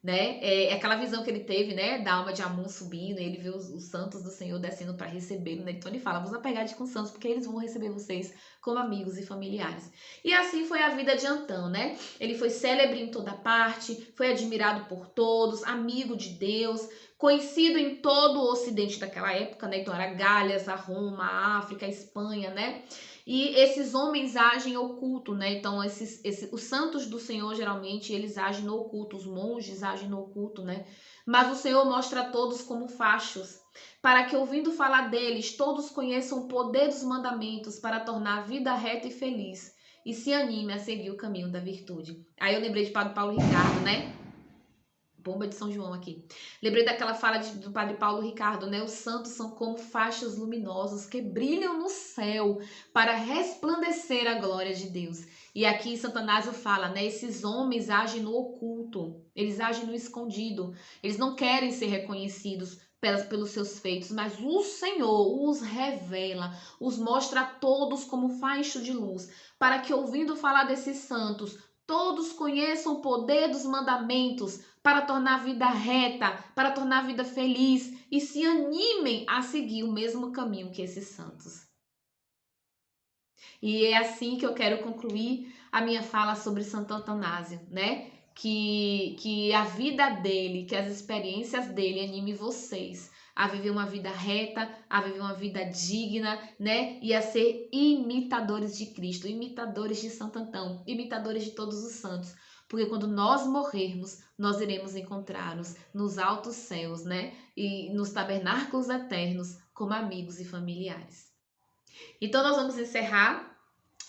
né? Aquela visão que ele teve, né, da alma de Amun subindo, e ele vê os santos do Senhor descendo para recebê-lo, né? Então ele fala: vos apegar com os santos, porque eles vão receber vocês como amigos e familiares. E assim foi a vida de Antão, né? Ele foi célebre em toda parte, foi admirado por todos, amigo de Deus, conhecido em todo o ocidente daquela época, né? Então era Gálias, a Roma, a África, a Espanha, né? E esses homens agem oculto, né? Então, os santos do Senhor, geralmente, eles agem no oculto, os monges agem no oculto, né? Mas o Senhor mostra a todos como fachos, para que, ouvindo falar deles, todos conheçam o poder dos mandamentos para tornar a vida reta e feliz, e se anime a seguir o caminho da virtude. Aí eu lembrei de Padre Paulo Ricardo, né? Bomba de São João aqui. Lembrei daquela fala do Padre Paulo Ricardo, né? Os santos são como faixas luminosos que brilham no céu para resplandecer a glória de Deus. E aqui Santo Anásio fala, né? Esses homens agem no oculto, eles agem no escondido, eles não querem ser reconhecidos pelos seus feitos, mas o Senhor os revela, os mostra a todos como faixo de luz, para que, ouvindo falar desses santos, todos conheçam o poder dos mandamentos para tornar a vida reta, para tornar a vida feliz e se animem a seguir o mesmo caminho que esses santos. E é assim que eu quero concluir a minha fala sobre Santo Atanásio, né? Que a vida dele, que as experiências dele anime vocês a viver uma vida reta, a viver uma vida digna, né? E a ser imitadores de Cristo, imitadores de Santo Antão, imitadores de todos os santos. Porque quando nós morrermos, nós iremos encontrar-nos nos altos céus, né? E nos tabernáculos eternos como amigos e familiares. Então nós vamos encerrar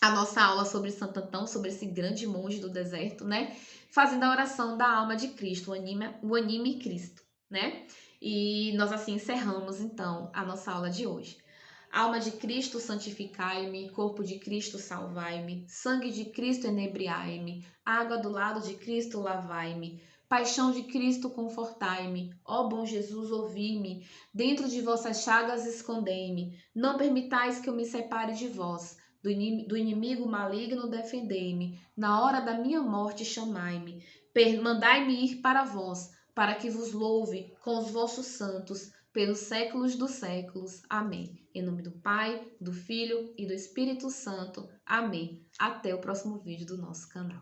a nossa aula sobre Santo Antão, sobre esse grande monge do deserto, né? Fazendo a oração da alma de Cristo, o anime Cristo, né? E nós assim encerramos então a nossa aula de hoje. Alma de Cristo, santificai-me, corpo de Cristo, salvai-me, sangue de Cristo, enebriai-me, água do lado de Cristo, lavai-me, paixão de Cristo, confortai-me, ó bom Jesus, ouvi-me, dentro de vossas chagas escondei-me, não permitais que eu me separe de vós, do inimigo maligno defendei-me, na hora da minha morte chamai-me, mandai-me ir para vós, para que vos louve com os vossos santos, pelos séculos dos séculos. Amém. Em nome do Pai, do Filho e do Espírito Santo. Amém. Até o próximo vídeo do nosso canal.